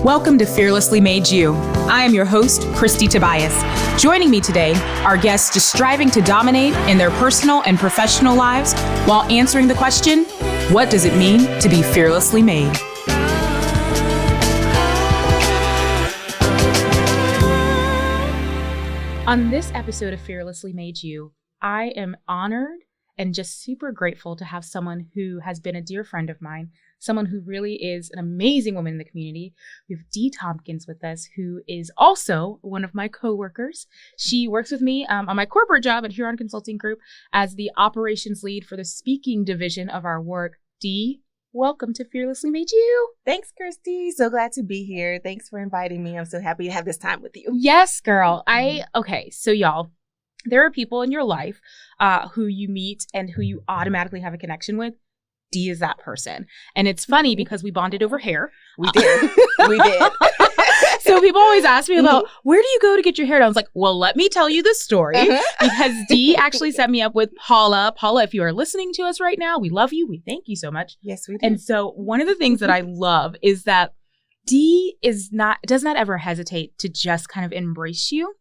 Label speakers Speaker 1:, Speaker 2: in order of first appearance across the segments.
Speaker 1: Welcome to Fearlessly Made You. I am your host, Kristie Tobias. Joining me today are guests just striving to dominate in their personal and professional lives while answering the question, what does it mean to be fearlessly made? On this episode of Fearlessly Made You, I am honored and just super grateful to have someone who has been a dear friend of mine, someone who really is an amazing woman in the community. We have Dee Thompkins with us, who is also one of my coworkers. She works with me on my corporate job at Huron Consulting Group as the operations lead for the speaking division of our work. Dee, welcome to Fearlessly Made You.
Speaker 2: Thanks, Kristie. So glad to be here. Thanks for inviting me. I'm so happy to have this time with you.
Speaker 1: Yes, girl. Okay, so y'all, there are people in your life who you meet and who you automatically have a connection with. Dee is that person. And it's funny because we bonded over hair.
Speaker 2: We did. We did.
Speaker 1: So people always ask me about, where do you go to get your hair done? I was like, well, let me tell you the story. Because Dee actually set me up with Paula. Paula, if you are listening to us right now, we love you. We thank you so much.
Speaker 2: Yes, we do.
Speaker 1: And so one of the things that I love is that Dee does not ever hesitate to just kind of embrace you.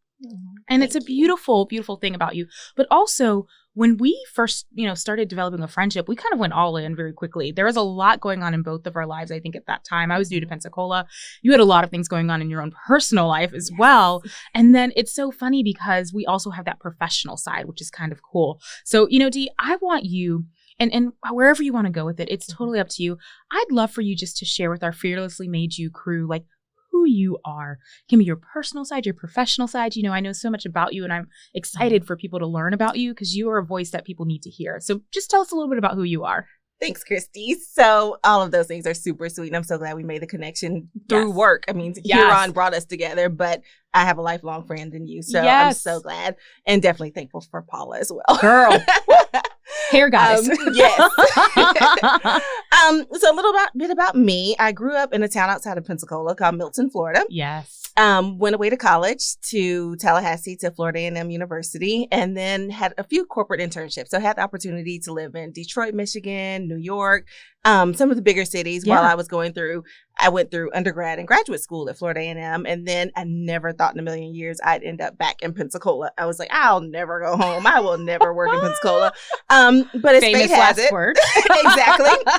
Speaker 1: And it's a beautiful, beautiful thing about you. But also, when we first, started developing a friendship, we kind of went all in very quickly. There was a lot going on in both of our lives, I think, at that time. I was new to Pensacola. You had a lot of things going on in your own personal life as well. And then it's so funny because we also have that professional side, which is kind of cool. So, Dee, I want you, and wherever you want to go with it, it's totally up to you. I'd love for you just to share with our Fearlessly Made You crew, like, who you are. Give me your personal side, your professional side. I know so much about you and I'm excited for people to learn about you because you are a voice that people need to hear. So just tell us a little bit about who you are.
Speaker 2: Thanks, Kristie. So all of those things are super sweet. And I'm so glad we made the connection through work. I mean, Huron brought us together, but I have a lifelong friend in you. So I'm so glad and definitely thankful for Paula as well.
Speaker 1: Girl. Hair goddess.
Speaker 2: Yes. So a little bit about me. I grew up in a town outside of Pensacola called Milton, Florida.
Speaker 1: Yes.
Speaker 2: Went away to college to Tallahassee to Florida A&M University, and then had a few corporate internships. So I had the opportunity to live in Detroit, Michigan, New York, some of the bigger cities while I was going through. I went through undergrad and graduate school at Florida A&M, and then I never thought in a million years I'd end up back in Pensacola. I was like, I'll never go home. I will never work in Pensacola. But as fate has it,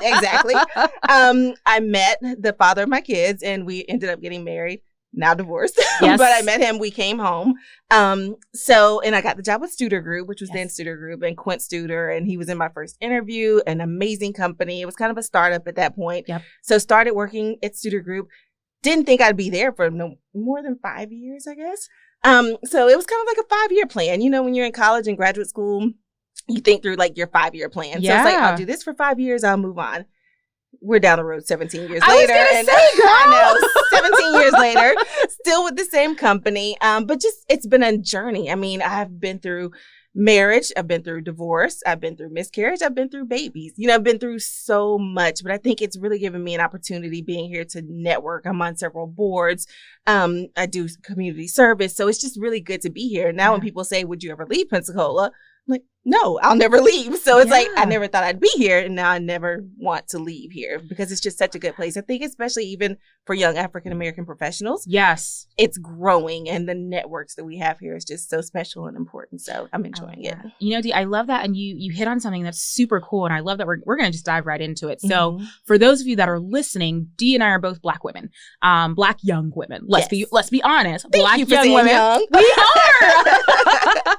Speaker 2: exactly. I met the father of my kids, and we ended up getting married. Now divorced, but I met him. We came home. And I got the job with Studer Group, which was then Studer Group, and Quint Studer. And he was in my first interview, an amazing company. It was kind of a startup at that point. So started working at Studer Group. Didn't think I'd be there for no more than 5 years, I guess. So it was kind of like a 5-year plan. When you're in college and graduate school, you think through like your 5-year plan. So it's like, I'll do this for 5 years. I'll move on. We're down the road 17 years later.
Speaker 1: I
Speaker 2: know, 17 years later, still with the same company. But just, it's been a journey. I mean, I've been through marriage. I've been through divorce. I've been through miscarriage. I've been through babies. I've been through so much, but I think it's really given me an opportunity being here to network. I'm on several boards. I do community service. So it's just really good to be here. Now, when people say, would you ever leave Pensacola? I'm like, no, I'll never leave. So it's like, I never thought I'd be here. And now I never want to leave here because it's just such a good place. I think especially even for young African-American professionals.
Speaker 1: Yes.
Speaker 2: It's growing. And the networks that we have here is just so special and important. So I'm enjoying it.
Speaker 1: Dee, I love that. And you hit on something that's super cool. And I love that we're going to just dive right into it. So for those of you that are listeing, Dee and I are both Black women, Black young women. Let's be honest. Black young women.
Speaker 2: Young.
Speaker 1: We are.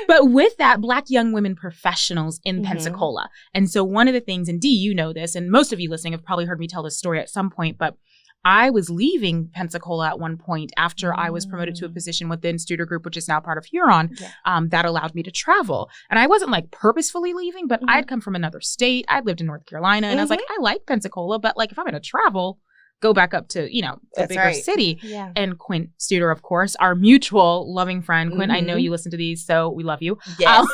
Speaker 1: But with that, Black young women professionals in Pensacola. And so one of the things, and Dee, you know this, and most of you listening have probably heard me tell this story at some point, but I was leaving Pensacola at one point after I was promoted to a position within Studer Group, which is now part of Huron, that allowed me to travel. And I wasn't like purposefully leaving, but I'd come from another state. I'd lived in North Carolina, and I was like, I like Pensacola, but like if I'm going to travel, go back up to, a bigger city. Yeah. And Quint Studer, of course, our mutual loving friend. Quint, I know you listen to these, so we love you.
Speaker 2: Yes.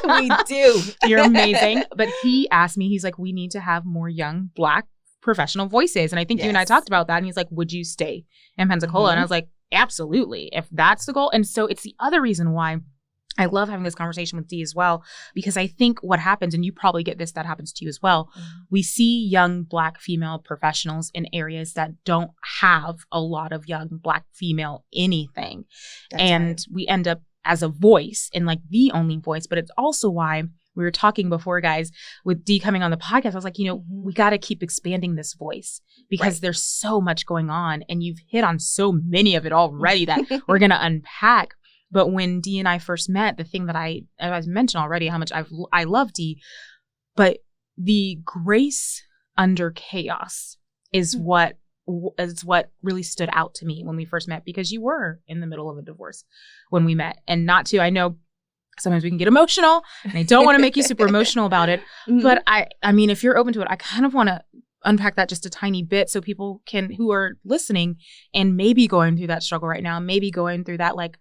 Speaker 2: We do.
Speaker 1: You're amazing. But he asked me, he's like, we need to have more young Black professional voices. And I think you and I talked about that. And he's like, would you stay in Pensacola? And I was like, absolutely, if that's the goal. And so it's the other reason why I love having this conversation with Dee as well, because I think what happens, and you probably get this, that happens to you as well. We see young Black female professionals in areas that don't have a lot of young Black female anything. And we end up as a voice and like the only voice. But it's also why we were talking before, guys, with Dee coming on the podcast. I was like, we got to keep expanding this voice because there's so much going on. And you've hit on so many of it already that we're going to unpack. But when Dee and I first met, the thing that I've mentioned already, how much I love Dee, but the grace under chaos is what really stood out to me when we first met, because you were in the middle of a divorce when we met. And I know sometimes we can get emotional, and I don't want to make you super emotional about it. But I mean, if you're open to it, I kind of want to unpack that just a tiny bit so people who are listening and maybe going through that struggle right now, maybe going through that, like,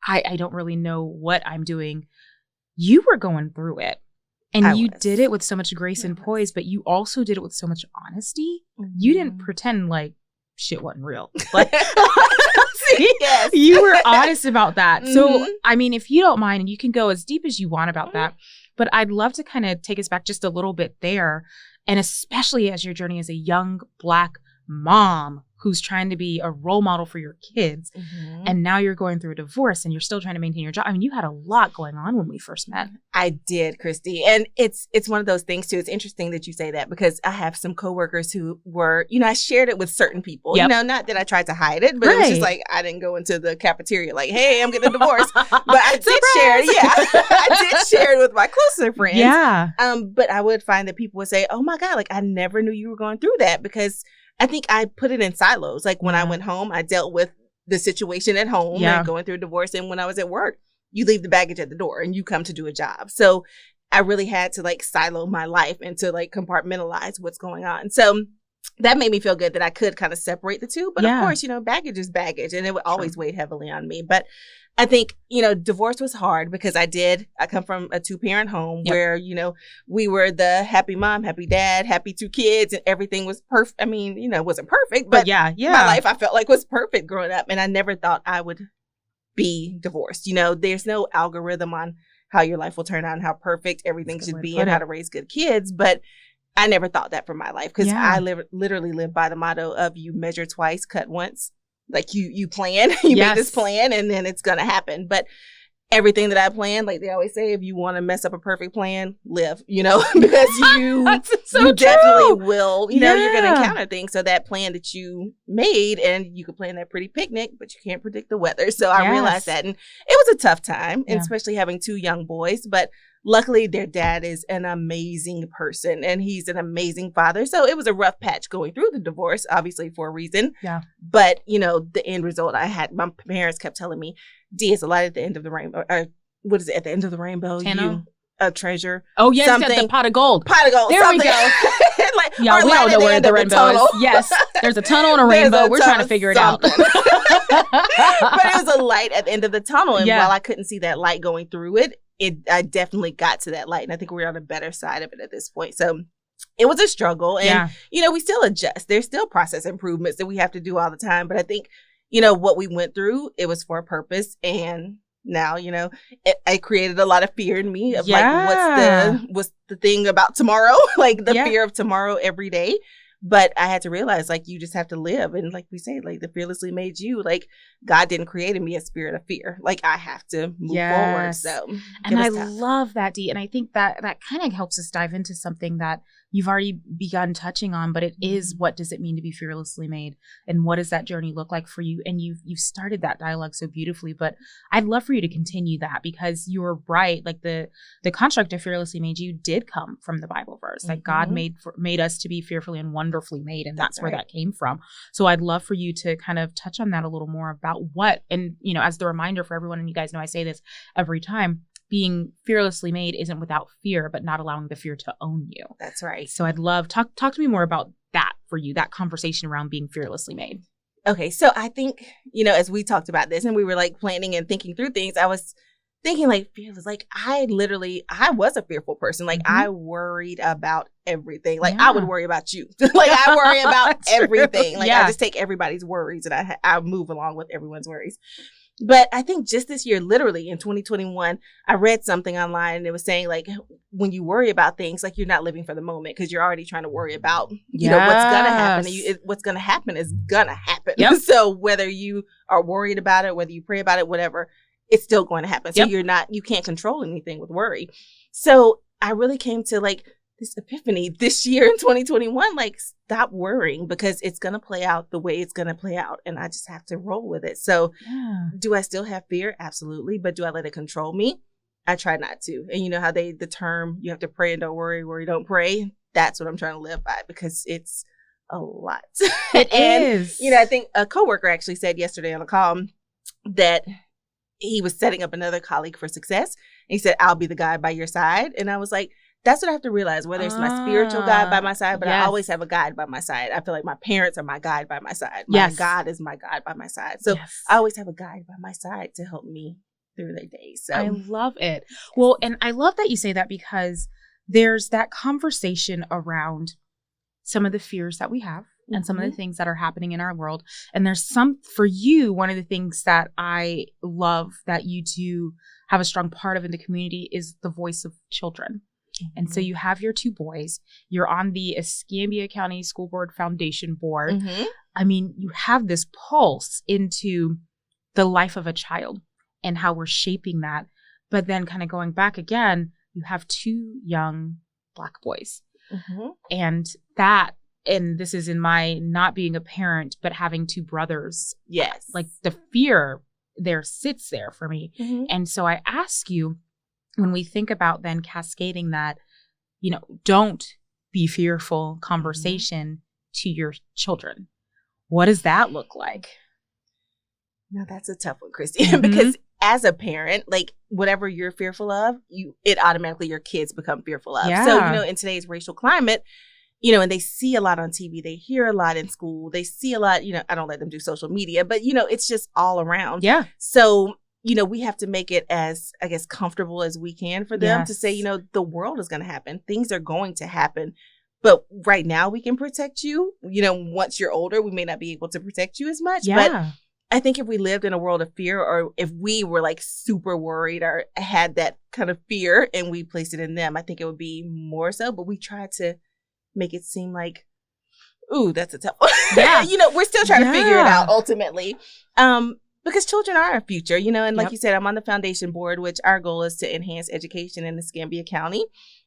Speaker 1: I don't really know what I'm doing. You were going through it, and you did it with so much grace and poise, but you also did it with so much honesty. You didn't pretend like shit wasn't real. Like,
Speaker 2: yes.
Speaker 1: You were honest about that. So, I mean, if you don't mind, and you can go as deep as you want about that, but I'd love to kind of take us back just a little bit there. And especially as your journey as a young Black mom who's trying to be a role model for your kids. And now you're going through a divorce and you're still trying to maintain your job. I mean, you had a lot going on when we first met.
Speaker 2: I did, Kristie. And it's one of those things too. It's interesting that you say that, because I have some coworkers who were, I shared it with certain people, not that I tried to hide it, but it was just like, I didn't go into the cafeteria like, hey, I'm getting a divorce. But I did share it. I did share it with my closer friends.
Speaker 1: Yeah.
Speaker 2: But I would find that people would say, oh my God, like, I never knew you were going through that, because I think I put it in silos. Like, when I went home, I dealt with the situation at home and going through a divorce. And when I was at work, you leave the baggage at the door and you come to do a job. So I really had to like silo my life and to like compartmentalize what's going on. So that made me feel good that I could kind of separate the two. But of course, baggage is baggage, and it would always weigh heavily on me. But I think, divorce was hard because I come from a 2-parent home where, we were the happy mom, happy dad, happy 2 kids, and everything was perfect. I mean, it wasn't perfect, but my life I felt like was perfect growing up. And I never thought I would be divorced. There's no algorithm on how your life will turn out and how perfect everything should be and how to raise good kids. But I never thought that for my life, because I literally live by the motto of you measure twice, cut once. Like you plan, make this plan, and then it's going to happen. But everything that I plan, like they always say, if you want to mess up a perfect plan, live, because you definitely will, you're going to encounter things. So that plan that you made, and you could plan that pretty picnic, but you can't predict the weather. So I realized that, and it was a tough time, and especially having 2 young boys, but luckily their dad is an amazing person and he's an amazing father. So it was a rough patch going through the divorce, obviously for a reason. Yeah. But, the end result my parents kept telling me, Dee, it's a light at the end of the rainbow. What is it? At the end of the rainbow?
Speaker 1: You
Speaker 2: a treasure.
Speaker 1: Oh, yes, the pot of gold.
Speaker 2: Pot of gold.
Speaker 1: There we go. We don't know where the rainbow is. Yes, there's a tunnel and a rainbow. We're trying to figure it out. But
Speaker 2: it was a light at the end of the tunnel. And while I couldn't see that light going through it, I definitely got to that light. And I think we're on the better side of it at this point. So it was a struggle. And, we still adjust. There's still process improvements that we have to do all the time. But I think, what we went through, it was for a purpose. And now, it created a lot of fear in me of like, what's the thing about tomorrow? Like the fear of tomorrow every day. But I had to realize, like, you just have to live. And like we say, like, the fearlessly made you. Like, God didn't create in me a spirit of fear. Like, I have to move forward. So,
Speaker 1: and I love that, Dee. And I think that kind of helps us dive into something that you've already begun touching on, but it is, what does it mean to be fearlessly made? And what does that journey look like for you? And you've started that dialogue so beautifully, but I'd love for you to continue that, because you're right. Like the construct of fearlessly made you did come from the Bible verse. Like God made us to be fearfully and wonderfully made. And that's where that came from. So I'd love for you to kind of touch on that a little more about what, and as the reminder for everyone, and you guys know I say this every time, being fearlessly made isn't without fear, but not allowing the fear to own you.
Speaker 2: That's right.
Speaker 1: So I'd love, talk to me more about that for you, that conversation around being fearlessly made.
Speaker 2: Okay. So I think, as we talked about this and we were like planning and thinking through things, I was thinking like fearless, like I was a fearful person. Like I worried about everything. Like I would worry about you. Like I worry about everything. Like I just take everybody's worries and I move along with everyone's worries. But I think just this year, literally in 2021, I read something online and it was saying like, when you worry about things, like you're not living for the moment because you're already trying to worry about, you know, what's going to happen. And what's going to happen is going to happen.
Speaker 1: Yep.
Speaker 2: So whether you are worried about it, whether you pray about it, whatever, it's still going to happen. So you can't control anything with worry. So I really came to like this epiphany this year in 2021, like stop worrying because it's going to play out the way it's going to play out. And I just have to roll with it. So do I still have fear? Absolutely. But do I let it control me? I try not to. And you know how the term, you have to pray and don't worry, don't pray. That's what I'm trying to live by because it's a lot.
Speaker 1: It is.
Speaker 2: You know, I think a coworker actually said yesterday on a call that he was setting up another colleague for success. And he said, I'll be the guide by your side. And I was like, that's what I have to realize, whether it's my spiritual guide by my side, but I always have a guide by my side. I feel like my parents are my guide by my side. My God is my guide by my side. So I always have a guide by my side to help me through their days. So
Speaker 1: I love it. Well, and I love that you say that because there's that conversation around some of the fears that we have and some of the things that are happening in our world. And there's for you, one of the things that I love that you do have a strong part of in the community is the voice of children. And so you have your two boys. You're on the Escambia County School Board Foundation Board. I mean, you have this pulse into the life of a child and how we're shaping that. But then kind of going back again, you have two young Black boys. And this is in my not being a parent, but having two brothers.
Speaker 2: Yes.
Speaker 1: Like the fear there sits there for me. And so I ask you, when we think about then cascading that, you know, don't be fearful conversation to your children, what does that look like?
Speaker 2: Now that's a tough one, Kristie, because as a parent, like whatever you're fearful of, it automatically your kids become fearful of. So, you know, in today's racial climate, you know, and they see a lot on TV, they hear a lot in school, they see a lot, you know, I don't let them do social media, but you know, it's just all around. So, you know, we have to make it as, I guess, comfortable as we can for them to say, you know, the world is going to happen. Things are going to happen. But right now we can protect you. You know, once you're older, we may not be able to protect you as much. But I think if we lived in a world of fear, or if we were like super worried or had that kind of fear and we placed it in them, I think it would be more so. But we try to make it seem like, ooh, that's a tough one. You know, we're still trying to figure it out ultimately. Because children are our future, you know, and like you said, I'm on the foundation board, which our goal is to enhance education in Escambia County.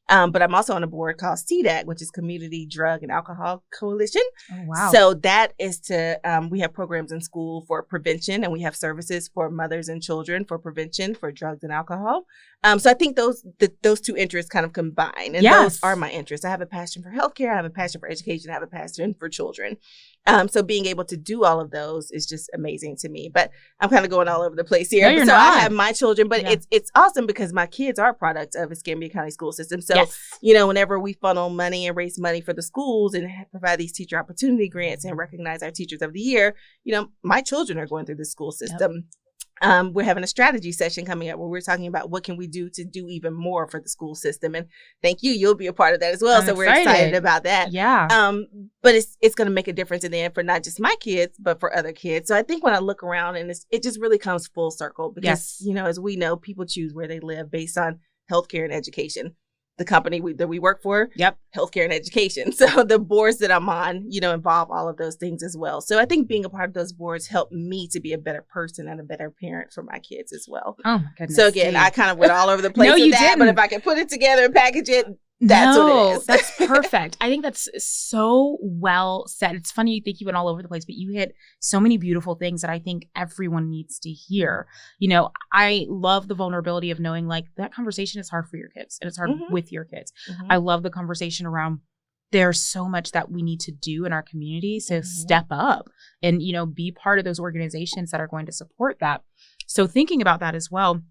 Speaker 2: But I'm also on a board called CDAC, which is Community Drug and Alcohol Coalition. Oh, wow. So that is to, we have programs in school for prevention, and we have services for mothers and children for prevention for drugs and alcohol. So I think those two interests kind of combine, and those are my interests. I have a passion for healthcare, I have a passion for education, I have a passion for children. So being able to do all of those is just amazing to me. But I'm kind of going all over the place here.
Speaker 1: No, you're
Speaker 2: so
Speaker 1: not.
Speaker 2: I have my children, but it's awesome because my kids are products of Escambia County school system. So, you know, whenever we funnel money and raise money for the schools and provide these teacher opportunity grants and recognize our teachers of the year, you know, my children are going through the school system. We're having a strategy session coming up where we're talking about what can we do to do even more for the school system. And thank you. You'll be a part of that as well. So we're excited about that. But it's going to make a difference in the end for not just my kids, but for other kids. So I think when I look around and it just really comes full circle because, you know, as we know, people choose where they live based on healthcare and education. The company that we work for, healthcare and education. So the boards that I'm on, you know, involve all of those things as well. So I think being a part of those boards helped me to be a better person and a better parent for my kids as well.
Speaker 1: Oh my goodness.
Speaker 2: So again, I kind of went all over the place with that, but if I could put it together and package it, that's what it is.
Speaker 1: That's perfect. I think that's so well said. It's funny you think you went all over the place, but you hit so many beautiful things that I think everyone needs to hear. You know, I love the vulnerability of knowing like that conversation is hard for your kids and it's hard with your kids. I love the conversation around there's so much that we need to do in our community. So step up and, you know, be part of those organizations that are going to support that. So thinking about that as well,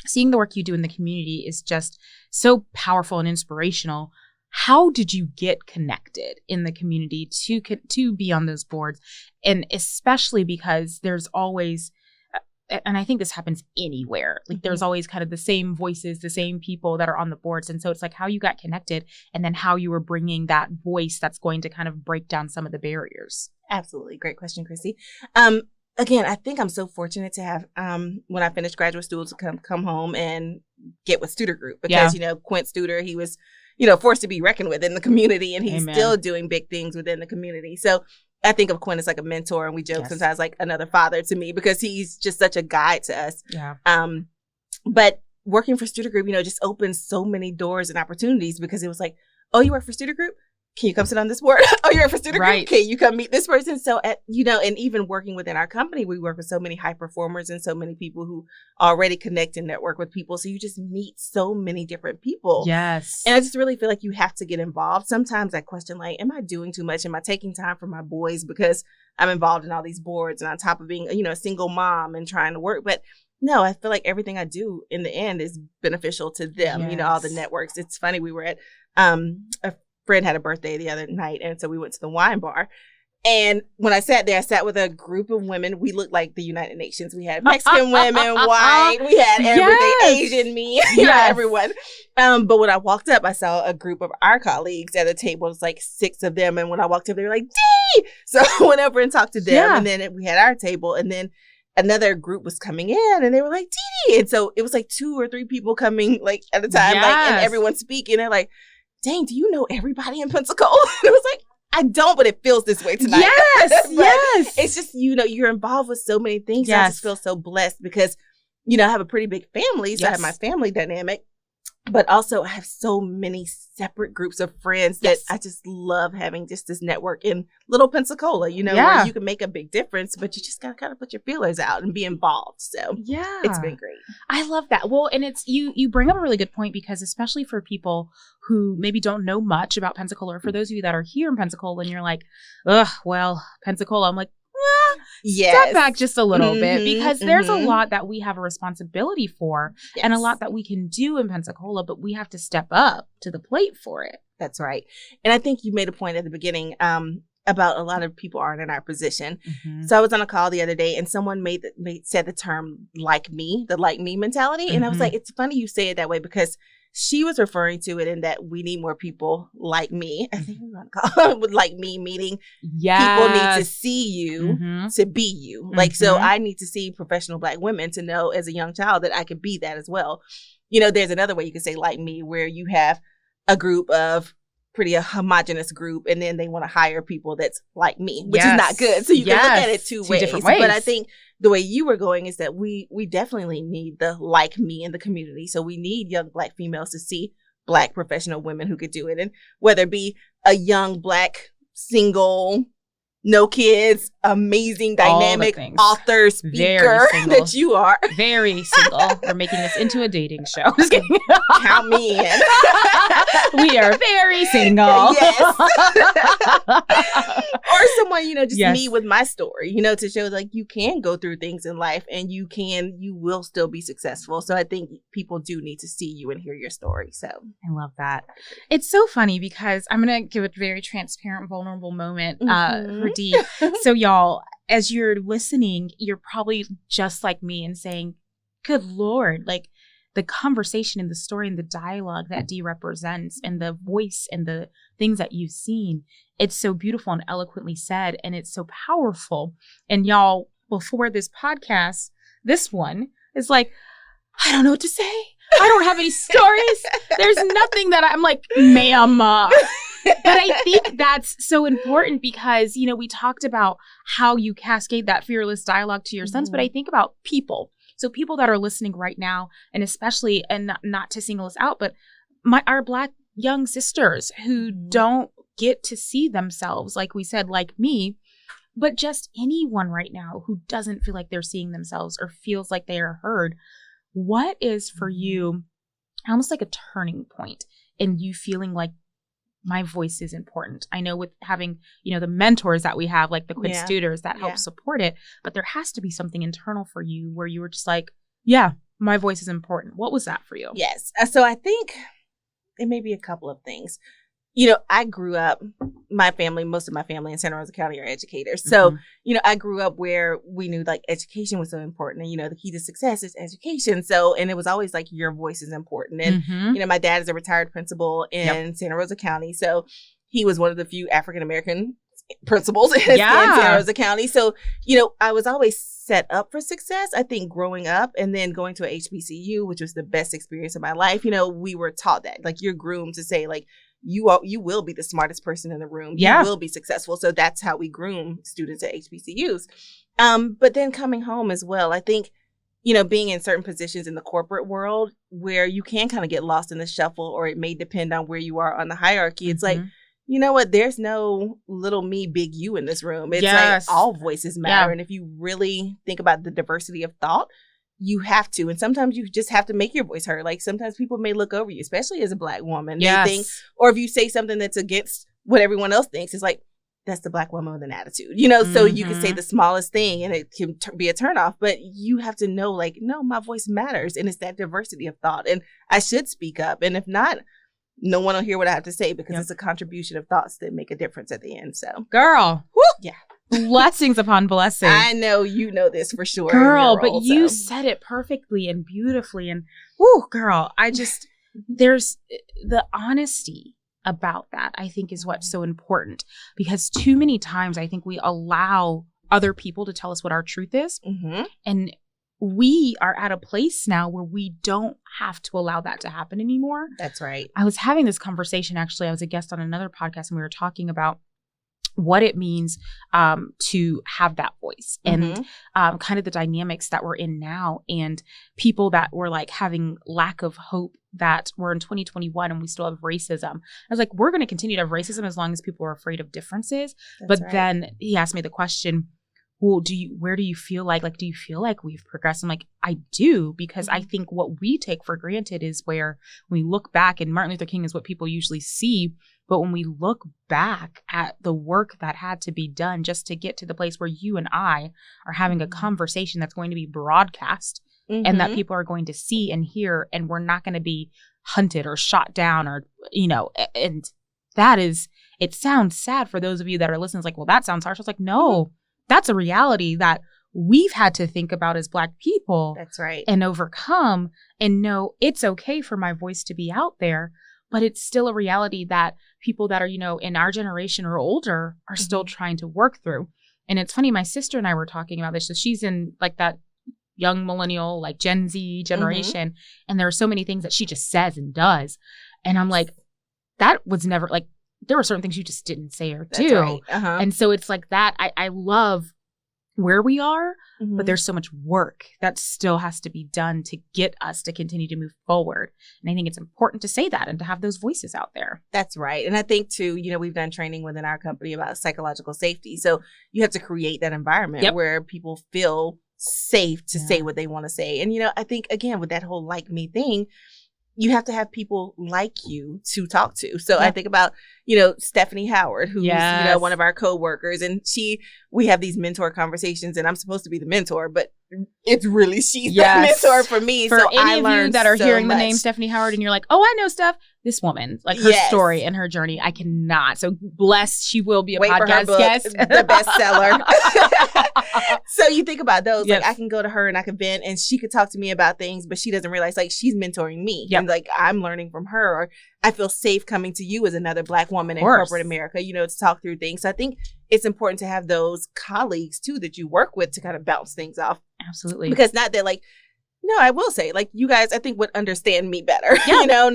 Speaker 1: seeing the work you do in the community is just so powerful and inspirational. How did you get connected in the community to be on those boards? And especially because there's always, and I think this happens anywhere, like there's always kind of the same voices, the same people that are on the boards. And so it's like how you got connected and then how you were bringing that voice that's going to kind of break down some of the barriers.
Speaker 2: Absolutely. Great question, Kristie. again, I think I'm so fortunate to have, when I finished graduate school, to come home and get with Studer Group because, Quint Studer, he was, forced to be reckoned with in the community, and he's still doing big things within the community. So I think of Quint as like a mentor, and we joke sometimes like another father to me because he's just such a guide to us. Yeah. But working for Studer Group, just opened so many doors and opportunities because it was like, oh, you work for Studer Group? Can you come sit on this board? Oh, you're for Studer Group? Can you come meet this person? So, and even working within our company, we work with so many high performers and so many people who already connect and network with people. So you just meet so many different people. Yes. And I just really feel like you have to get involved. Sometimes I question, like, am I doing too much? Am I taking time for my boys because I'm involved in all these boards and on top of being, a single mom and trying to work? But no, I feel like everything I do in the end is beneficial to them, all the networks. It's funny. We were at a friend had a birthday the other night, and so we went to the wine bar. And when I sat there, I sat with a group of women. We looked like the United Nations. We had Mexican women, white, we had everything, Asian, me, everyone. But when I walked up, I saw a group of our colleagues at a table. It was like 6 of them. And when I walked up, they were like, Dee! So I went over and talked to them. And then we had our table. And then another group was coming in, and they were like, Dee! And so it was like 2 or 3 people coming like at a time, and everyone speaking. They're like, dang, do you know everybody in Pensacola? It was like, I don't, but it feels this way tonight. Yes. It's just, you're involved with so many things. I just feel so blessed because, I have a pretty big family. So I have my family dynamic, but also I have so many separate groups of friends that I just love having just this network in little Pensacola, where you can make a big difference, but you just got to kind of put your feelers out and be involved. So it's been great.
Speaker 1: I love that. Well, and it's, you bring up a really good point because especially for people who maybe don't know much about Pensacola, or for those of you that are here in Pensacola and you're like, ugh, well, Pensacola, I'm like, step back just a little bit because there's a lot that we have a responsibility for and a lot that we can do in Pensacola, but we have to step up to the plate for it.
Speaker 2: That's right. And I think you made a point at the beginning about a lot of people aren't in our position. So I was on a call the other day and someone said the term like me, the like me mentality. And I was like, it's funny you say it that way because she was referring to it in that we need more people like me. I think we're going to call it with like me, meaning people need to see you to be you. Like, so I need to see professional Black women to know as a young child that I could be that as well. There's another way you could say like me, where you have a group of pretty homogenous group, and then they want to hire people that's like me, which is not good. So you can look at it two ways. But I think the way you were going is that we definitely need the like me in the community. So we need young Black females to see Black professional women who could do it. And whether it be a young Black single, no kids, amazing, dynamic author, speaker that you are.
Speaker 1: Very single. We're making this into a dating show. Just kidding.
Speaker 2: Count me in.
Speaker 1: We are very single.
Speaker 2: Yes. Or someone, just me with my story, to show like you can go through things in life and you will still be successful. So I think people do need to see you and hear your story. So
Speaker 1: I love that. It's so funny because I'm going to give a very transparent, vulnerable moment for Dee. So y'all, as you're listening, you're probably just like me and saying, good Lord, like the conversation and the story and the dialogue that Dee represents and the voice and the things that you've seen, it's so beautiful and eloquently said, and it's so powerful. And y'all, before this podcast, this one is like, I don't know what to say. I don't have any stories. There's nothing that I'm like, ma'am. But I think that's so important because, we talked about how you cascade that fearless dialogue to your sons, but I think about people. So people that are listening right now, and especially, and not to single us out, but our Black young sisters who don't get to see themselves, like we said, like me, but just anyone right now who doesn't feel like they're seeing themselves or feels like they are heard. What is for you almost like a turning point in you feeling like my voice is important? I know with having, the mentors that we have, like the Quint Studers that help support it, but there has to be something internal for you where you were just like, yeah, my voice is important. What was that for you?
Speaker 2: Yes. So I think it may be a couple of things. I grew up, most of my family in Santa Rosa County are educators. So, I grew up where we knew like education was so important and, the key to success is education. So, and it was always like your voice is important. And, my dad is a retired principal in Santa Rosa County. So he was one of the few African-American principals in Santa Rosa County. So, I was always set up for success. I think growing up and then going to a HBCU, which was the best experience of my life, we were taught that, like, you're groomed to say, like, you will be the smartest person in the room. You will be successful. So that's how we groom students at HBCUs. But then coming home as well, I think, being in certain positions in the corporate world where you can kind of get lost in the shuffle, or it may depend on where you are on the hierarchy. It's like, you know what? There's no little me, big you in this room. It's like all voices matter. And if you really think about the diversity of thought, you have to. And sometimes you just have to make your voice heard. Like, sometimes people may look over you, especially as a Black woman. They think, or if you say something that's against what everyone else thinks, it's like, that's the Black woman with an attitude, so you can say the smallest thing and it can be a turnoff, but you have to know, like, no, my voice matters. And it's that diversity of thought. And I should speak up. And if not, no one will hear what I have to say, because it's a contribution of thoughts that make a difference at the end. So,
Speaker 1: girl,
Speaker 2: woo, yeah.
Speaker 1: Blessings upon blessings.
Speaker 2: I know you know this for sure.
Speaker 1: Girl, but you said it perfectly and beautifully. And, whoo, girl, there's the honesty about that, I think, is what's so important, because too many times I think we allow other people to tell us what our truth is. And we are at a place now where we don't have to allow that to happen anymore.
Speaker 2: That's right.
Speaker 1: I was having this conversation, actually. I was a guest on another podcast and we were talking about what it means to have that voice and kind of the dynamics that we're in now, and people that were like having lack of hope that we're in 2021 and we still have racism. I was like, we're going to continue to have racism as long as people are afraid of differences. But then he asked me the question, well, where do you feel like do you feel like we've progressed? I'm like, I do, because I think what we take for granted is where we look back, and Martin Luther King is what people usually see. But when we look back at the work that had to be done just to get to the place where you and I are having a conversation that's going to be broadcast and that people are going to see and hear, and we're not going to be hunted or shot down or, and that is, it sounds sad for those of you that are listening. It's like, well, that sounds harsh. I was like, no, that's a reality that we've had to think about as Black people.
Speaker 2: That's right.
Speaker 1: And overcome and know it's okay for my voice to be out there. But it's still a reality that people that are, in our generation or older are still trying to work through. And it's funny, my sister and I were talking about this. So she's in like that young millennial, like Gen Z generation. And there are so many things that she just says and does. And I'm like, that was never like, there were certain things you just didn't say or do.
Speaker 2: Right.
Speaker 1: And so it's like that. I love where we are, but there's so much work that still has to be done to get us to continue to move forward. And I think it's important to say that and to have those voices out there.
Speaker 2: That's right. And I think too, we've done training within our company about psychological safety. So you have to create that environment where people feel safe to say what they want to say. And, I think, again, with that whole like me thing, you have to have people like you to talk to. So I think about, Stephanie Howard, who's, one of our coworkers, and we have these mentor conversations, and I'm supposed to be the mentor, but it's really she's the mentor for me.
Speaker 1: For
Speaker 2: so
Speaker 1: any of you that are hearing the name Stephanie Howard and you're like, oh, I know Steph, this woman, like her story and her journey, I cannot. So blessed, she will be a podcast guest.
Speaker 2: The bestseller. So you think about those, like I can go to her and I can vent and she could talk to me about things, but she doesn't realize like she's mentoring me. And like I'm learning from her, or I feel safe coming to you as another Black woman in corporate America, to talk through things. So I think it's important to have those colleagues too that you work with to kind of bounce things off.
Speaker 1: Absolutely.
Speaker 2: Because not that like, no, I will say, like, you guys, I think would understand me better. I know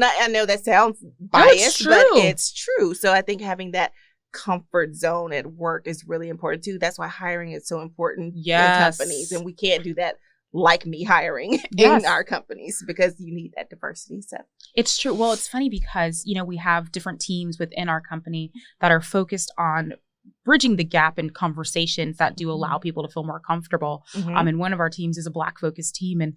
Speaker 2: that sounds biased, but it's true. So I think having that comfort zone at work is really important too. That's why hiring is so important in companies. And we can't do that like me hiring in our companies, because you need that diversity. So
Speaker 1: it's true. Well, it's funny because, we have different teams within our company that are focused on bridging the gap in conversations that do allow people to feel more comfortable. And one of our teams is a Black focused team, and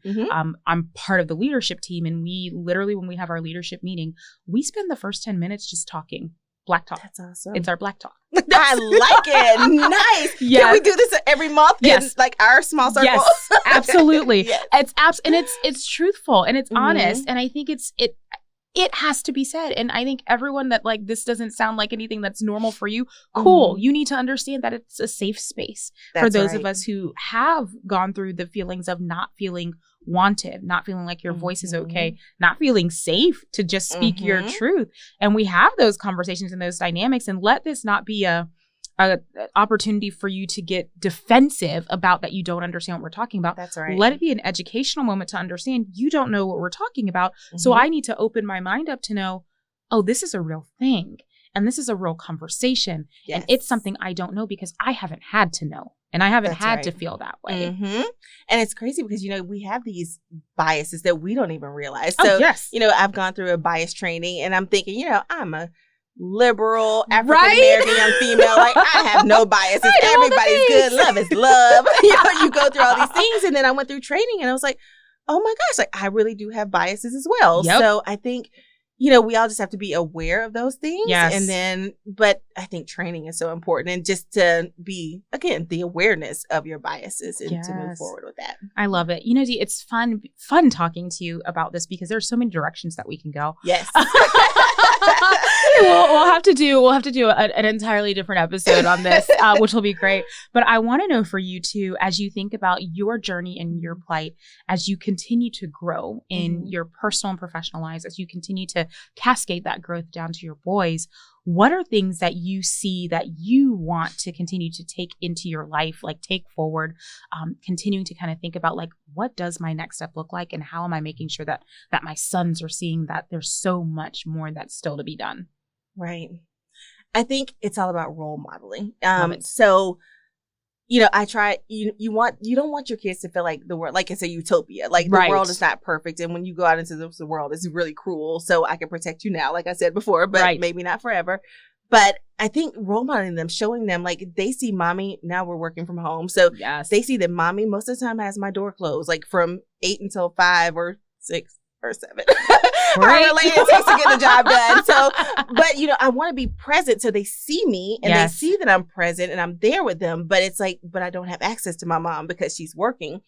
Speaker 1: I'm part of the leadership team. And we literally, when we have our leadership meeting, we spend the first 10 minutes just talking Black talk.
Speaker 2: That's awesome.
Speaker 1: It's our Black talk.
Speaker 2: I like it. Nice. Yes. Can we do this every month in like our small circle?
Speaker 1: Yes, absolutely. It's truthful and it's honest. And I think it has to be said. And I think everyone that like, this doesn't sound like anything that's normal for you. Cool. You need to understand that it's a safe space for those of us who have gone through the feelings of not feeling wanted, not feeling like your voice is okay, not feeling safe to just speak your truth. And we have those conversations and those dynamics, and let this not be a an opportunity for you to get defensive about that you don't understand what we're talking about.
Speaker 2: That's right.
Speaker 1: Let it be an educational moment to understand you don't know what we're talking about.
Speaker 2: Mm-hmm.
Speaker 1: So I need to open my mind up to know, oh, this is a real thing. And this is a real conversation.
Speaker 2: Yes.
Speaker 1: And it's something I don't know because I haven't had to know. And I haven't
Speaker 2: That's
Speaker 1: had
Speaker 2: right.
Speaker 1: to feel that way.
Speaker 2: Mm-hmm. And it's crazy because, we have these biases that we don't even realize. So,
Speaker 1: yes.
Speaker 2: I've gone through a bias training and I'm thinking, I'm a liberal African-American young female. Like, I have no biases. Everybody's good. Love is love. You go through all these things. And then I went through training and I was like, oh my gosh, like I really do have biases as well.
Speaker 1: Yep.
Speaker 2: So I think, we all just have to be aware of those things.
Speaker 1: Yes.
Speaker 2: And then, but I think training is so important. And just to be, again, the awareness of your biases and to move forward with that.
Speaker 1: I love it. Dee, it's fun talking to you about this because there's so many directions that we can go.
Speaker 2: Yes.
Speaker 1: we'll have to do an entirely different episode on this, which will be great. But I want to know for you too, as you think about your journey and your plight, as you continue to grow in your personal and professional lives, as you continue to cascade that growth down to your boys, what are things that you see that you want to continue to take into your life, like take forward, continuing to kind of think about like, what does my next step look like? And how am I making sure that my sons are seeing that there's so much more that's still to be done?
Speaker 2: Right. I think it's all about role modeling.
Speaker 1: So,
Speaker 2: I try, you don't want your kids to feel like the world, like it's a utopia, like the
Speaker 1: Right.
Speaker 2: world is not perfect. And when you go out into the world, it's really cruel. So I can protect you now, like I said before, but
Speaker 1: Right.
Speaker 2: maybe not forever. But I think role modeling them, showing them like they see mommy, now we're working from home. So
Speaker 1: yes.
Speaker 2: they see that mommy most of the time has my door closed, like from 8 until 5 or 6 or 7.
Speaker 1: Right.
Speaker 2: However late it takes to get the job done. So, but I want to be present so they see me and
Speaker 1: Yes.
Speaker 2: they see that I'm present and I'm there with them. But it's like, but I don't have access to my mom because she's working.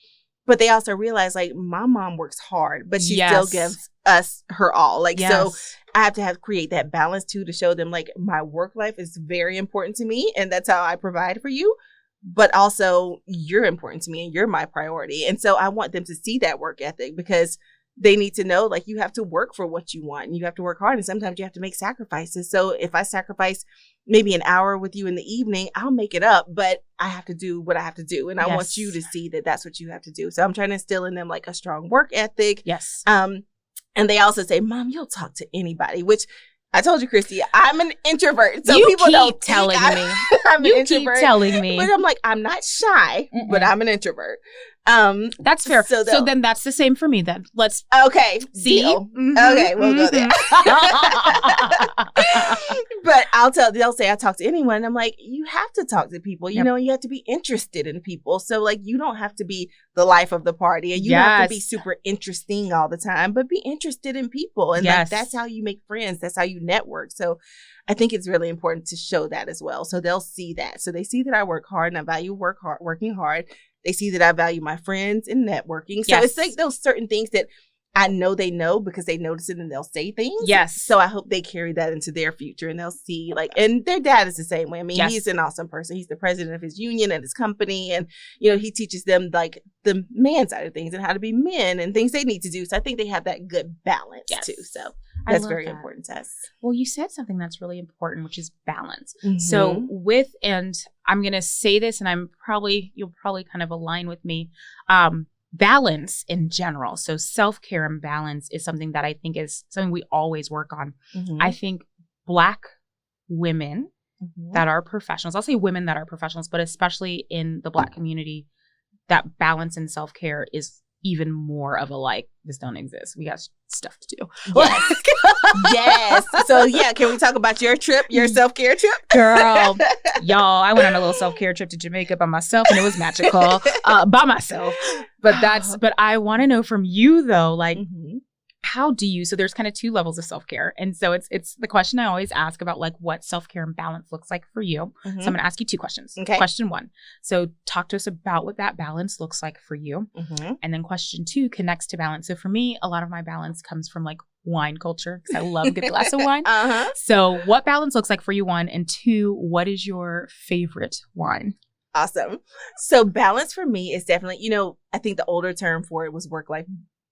Speaker 2: But they also realize like my mom works hard, but she
Speaker 1: Yes.
Speaker 2: still gives us her all. Like,
Speaker 1: Yes.
Speaker 2: so I have to create that balance too, to show them like my work life is very important to me. And that's how I provide for you. But also you're important to me and you're my priority. And so I want them to see that work ethic because they need to know like you have to work for what you want and you have to work hard. And sometimes you have to make sacrifices. So if I sacrifice maybe an hour with you in the evening, I'll make it up, but I have to do what I have to do. And I want you to see that that's what you have to do. So I'm trying to instill in them like a strong work ethic.
Speaker 1: Yes.
Speaker 2: And they also say, Mom, you'll talk to anybody, which I told you, Kristie, I'm an introvert. So
Speaker 1: you
Speaker 2: people
Speaker 1: keep
Speaker 2: don't
Speaker 1: telling
Speaker 2: think
Speaker 1: me.
Speaker 2: I'm
Speaker 1: You
Speaker 2: an introvert.
Speaker 1: keep telling me.
Speaker 2: But I'm like, I'm not shy, but I'm an introvert.
Speaker 1: That's fair.
Speaker 2: So
Speaker 1: So then that's the same for me then. Let's
Speaker 2: okay.
Speaker 1: see.
Speaker 2: Deal.
Speaker 1: Mhm,
Speaker 2: Okay, we'll go there.
Speaker 1: mhm.
Speaker 2: But they'll say I talk to anyone. And I'm like, you have to talk to people, you know, you have to be interested in people. So like, you don't have to be the life of the party and you have to be super interesting all the time, but be interested in people. And like, that's how you make friends. That's how you network. So I think it's really important to show that as well. So they'll see that. So they see that I work hard and I value working hard. They see that I value my friends and networking. So it's like those certain things that I know they know because they notice it and they'll say things.
Speaker 1: Yes.
Speaker 2: So I hope they carry that into their future and they'll see like, and their dad is the same way. I mean, he's an awesome person. He's the president of his union and his company. And, you know, he teaches them like the man side of things and how to be men and things they need to do. So I think they have that good balance too. So that's very important to us.
Speaker 1: Well, you said something that's really important, which is balance.
Speaker 2: Mm-hmm.
Speaker 1: So and I'm going to say this and you'll probably kind of align with me. Balance in general. So self-care and balance is something that I think is something we always work on.
Speaker 2: Mm-hmm.
Speaker 1: I think Black women that are professionals, I'll say women that are professionals, but especially in the Black community, that balance and self-care is even more of a like, this don't exist. We got stuff to do.
Speaker 2: Yes. Yes. So yeah, can we talk about your trip, your self-care trip?
Speaker 1: Girl, y'all, I went on a little self-care trip to Jamaica by myself and it was magical by myself. But I want to know from you though, like, how do you, so there's kind of two levels of self-care. And so it's the question I always ask about like what self-care and balance looks like for you. So I'm going to ask you two questions.
Speaker 2: Okay.
Speaker 1: Question one. So talk to us about what that balance looks like for you. And then question two connects to balance. So for me, a lot of my balance comes from like wine culture because I love a good glass of wine. So what balance looks like for you, one, and two, what is your favorite wine?
Speaker 2: Awesome. So balance for me is definitely, you know, I think the older term for it was work-life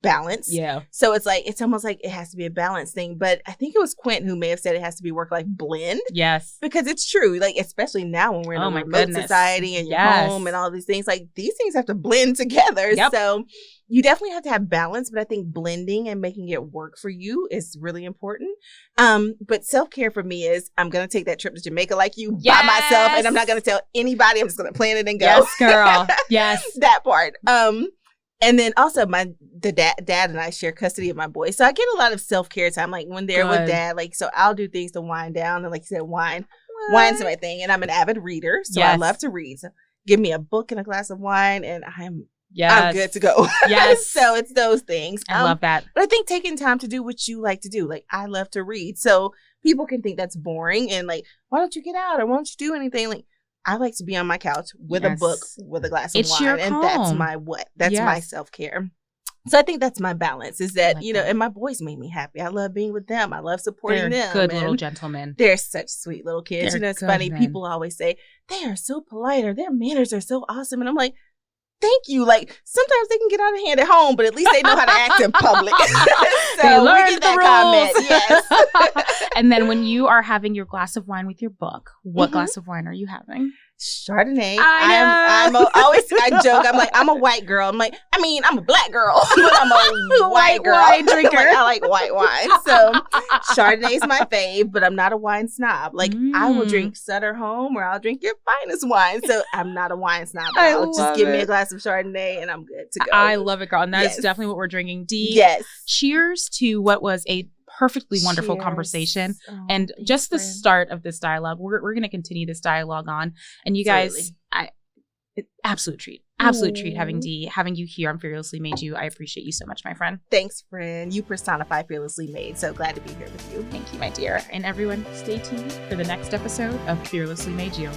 Speaker 2: balance.
Speaker 1: Yeah.
Speaker 2: So it's almost like it has to be a balance thing. But I think it was Quentin who may have said it has to be work-life blend.
Speaker 1: Yes.
Speaker 2: Because it's true. Like, especially now when we're in a remote society and you're home and all these things, like these things have to blend together.
Speaker 1: Yep.
Speaker 2: So you definitely have to have balance, but I think blending and making it work for you is really important. But self-care for me is I'm going to take that trip to Jamaica like you by myself, and I'm not going to tell anybody. I'm just going to plan it and go.
Speaker 1: Yes, girl. Yes.
Speaker 2: That part. And then also the dad and I share custody of my boys. So I get a lot of self-care time, like when they're with dad, like, so I'll do things to wind down. And like you said, wine's my thing. And I'm an avid reader. So I love to read. So give me a book and a glass of wine and I'm good to go.
Speaker 1: Yes.
Speaker 2: So it's those things.
Speaker 1: I love that.
Speaker 2: But I think taking time to do what you like to do. Like, I love to read. So people can think that's boring and like, why don't you get out or why don't you do anything? Like, I like to be on my couch with a book, with a glass of wine. And that's my That's my self-care. So I think that's my balance is that, and my boys make me happy. I love being with them. I love supporting them.
Speaker 1: Good little gentlemen.
Speaker 2: They're such sweet little kids. It's funny. People always say, they are so polite or their manners are so awesome. And I'm like, thank you. Like, sometimes they can get out of hand at home, but at least they know how to act in public. So
Speaker 1: they learned the rules.
Speaker 2: Comment. Yes.
Speaker 1: And then when you are having your glass of wine with your book, what glass of wine are you having?
Speaker 2: Chardonnay. I joke. I'm like, I'm a white girl. I'm a black girl, but I'm a white girl.
Speaker 1: Wine drinker.
Speaker 2: I like white wine. So Chardonnay is my fave, but I'm not a wine snob. Like, I will drink Sutter Home or I'll drink your finest wine. So I'm not a wine snob. I'll just give me a glass of Chardonnay and I'm good to go.
Speaker 1: I love it, girl. And that is definitely what we're drinking. Dee,
Speaker 2: yes.
Speaker 1: Cheers to what was a perfectly wonderful conversation and just the start of this dialogue. We're going to continue this dialogue on, and you guys, absolute treat having Dee, having you here on Fearlessly Made You. I appreciate you so much, my friend.
Speaker 2: Thanks, friend. You personify Fearlessly Made. So glad to be here with you.
Speaker 1: Thank you, my dear. And everyone, stay tuned for the next episode of Fearlessly Made You.